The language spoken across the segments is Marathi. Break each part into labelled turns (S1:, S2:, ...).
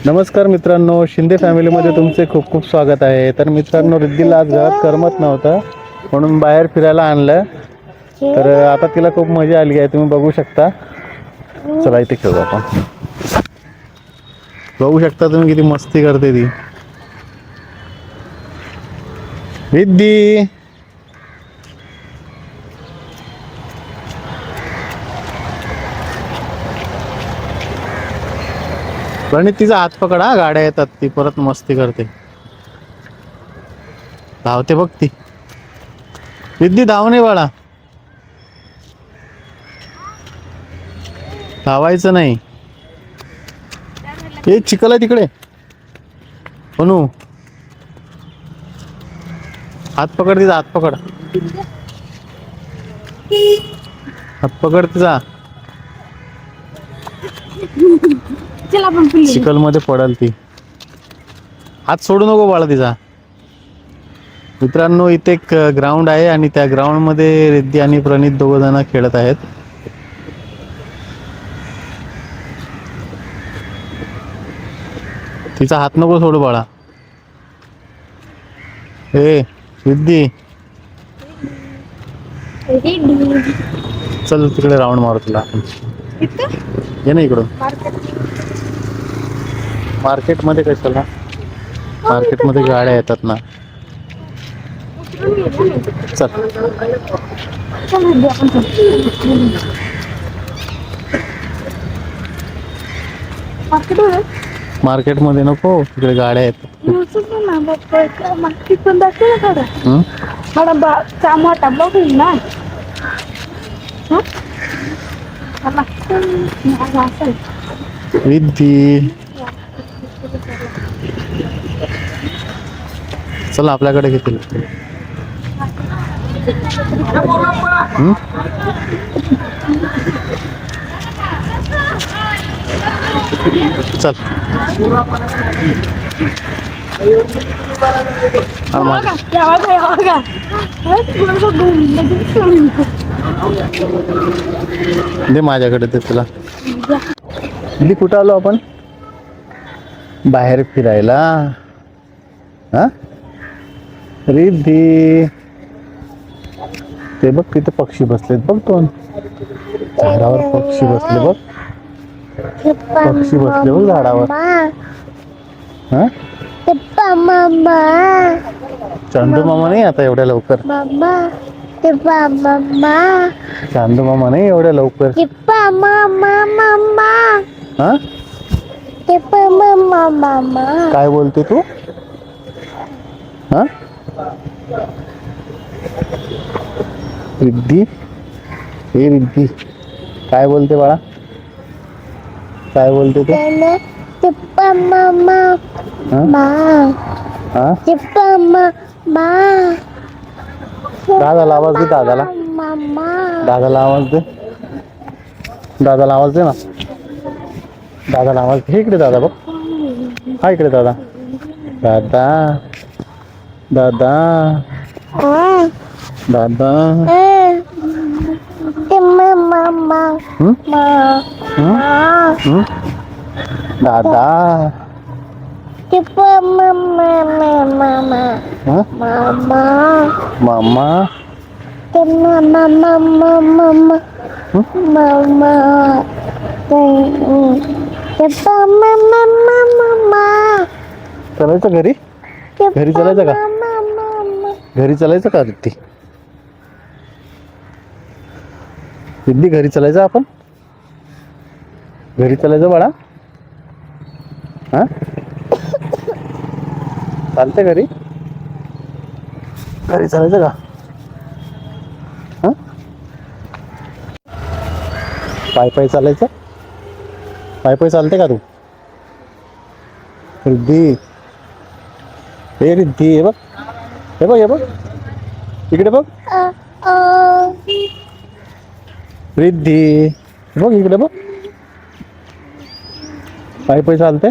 S1: नमस्कार मित्रांनो, शिंदे फॅमिलीमध्ये तुमचे खूप खूप स्वागत आहे. तर मित्रांनो, रिद्धीला आज घरात करमत नव्हतं म्हणून बाहेर फिरायला आणलं. तर आता तिला खूप मजा आली आहे, तुम्ही बघू शकता. चला इथे खेळू आपण. बघू शकता तुम्ही किती मस्ती करते ती. रिद्धी प्रणित, तिचा हात पकड हा, गाड्या येतात. ती परत मस्ती करते. धावते बघ ती. रिद्धी धाव नाही बाळा, धावायचं नाही. हे चिखल आहे तिकडे. बनू हात पकड तिचा, हात पकड. हात पकड तिचा. चिखल मध्ये पडल ती. हात सोडू नको बाळा तिचा. मित्रांनो, इथे एक ग्राउंड आहे आणि त्या ग्राउंड मध्ये रिद्धी आणि प्रणित दोघ जण खेळत आहेत. तिचा हात नको सोडू बाळा. ए रिद्धी, चल तिकडे राऊंड मारू तुला. ये ना इकडून. मार्केट मध्ये कशाला, मार्केट मध्ये गाड्या येतात ना. चल मार्केट मध्ये नको, तिकडे गाड्या आहेत. रिद्धी चल आपल्याकडे घेतील. चल दे माझ्याकडे ते तुला. कुठं आलो आपण? बाहेर फिरायला. हा रिद्धी, ते बघ तिथे पक्षी बसलेत बघ. दोन झाडावर पक्षी बसले बघ. पक्षी बसले बघ झाडावर. हा चांदू मामा नाही आता एवढ्या लवकर. चांदू मामा नाही एवढ्या लवकर. हा काय बोलते तू? हा रिद्धी, हे रिद्धी काय बोलते बाळा? काय बोलते तू? दादाला आवाज दे. दादाला, दादाला आवाज दे. दादाला आवाज दे ना. दादाला आवाज दे. इकडे दादा बघ. हा इकडे दादा. दादा, दादा, दादा. दादा, मामा, चलायचं घरी? घरी चलायचं का? घरी चलायचं का रिद्धी? रिद्धी घरी चलायचं आपण? घरी चलायचं बाळा? हा चालते घरी? घरी चालायचं का? हा पाय पाय चालायचं? पाय पाय चालते का तू? रिद्धी, हे रिद्धी, हे बघ, हे बघ, हे बघ इकडे बघ. रिद्धी बघ इकडे बघ. पाय पाय चालते?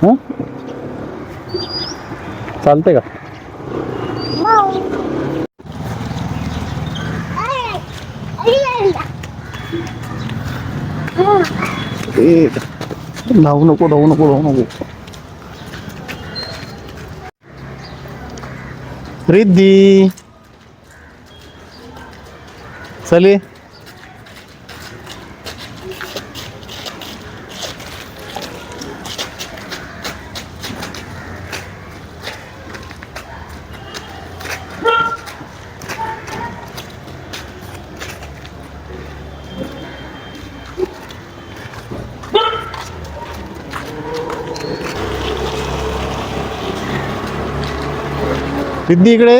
S1: हा चालते का? धावू नको धावू नको धावू नको. रिद्धी चली. रिद्धी इकडे.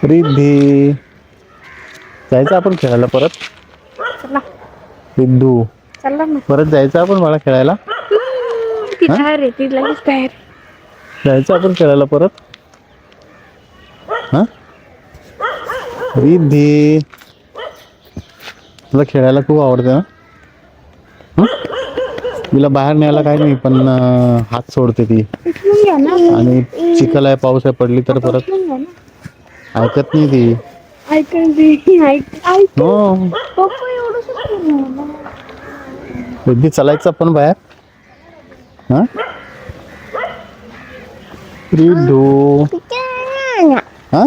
S1: रिद्धी जायचं आपण खेळायला परत.
S2: चला
S1: रिद्धू
S2: चला ना.
S1: परत जायचं आपण मला खेळायला.
S2: ती बाहेर आहे, ती लगेच बाहेर.
S1: जायचं आपण खेळायला परत. हा रिद्धी तुला खेळायला खूप आवडतं ना. तिला बाहेर न्यायला काही नाही पण हात सोडते ती.
S2: घ्या ना.
S1: आणि चिखल आहे पाऊस आहे पडली तर परत
S2: घ्या ना.
S1: ऐकत नाही ती.
S2: ऐक
S1: हो
S2: पप्पा एवढं
S1: रिद्धी चलायचं आपण बाहेर. हा रिद्धू हा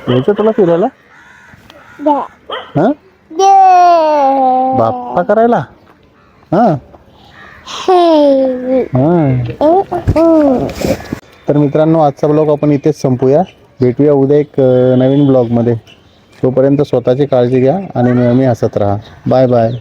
S1: यायचं तुला फिरायला. हा बाप्पा करायला. हा तर मित्रांनो आजचा ब्लॉग आपण इथेच संपूया. भेटूया उद्या एक नवीन ब्लॉगमध्ये. तोपर्यंत स्वतःची काळजी घ्या आणि नेहमी हसत राहा. Bye bye.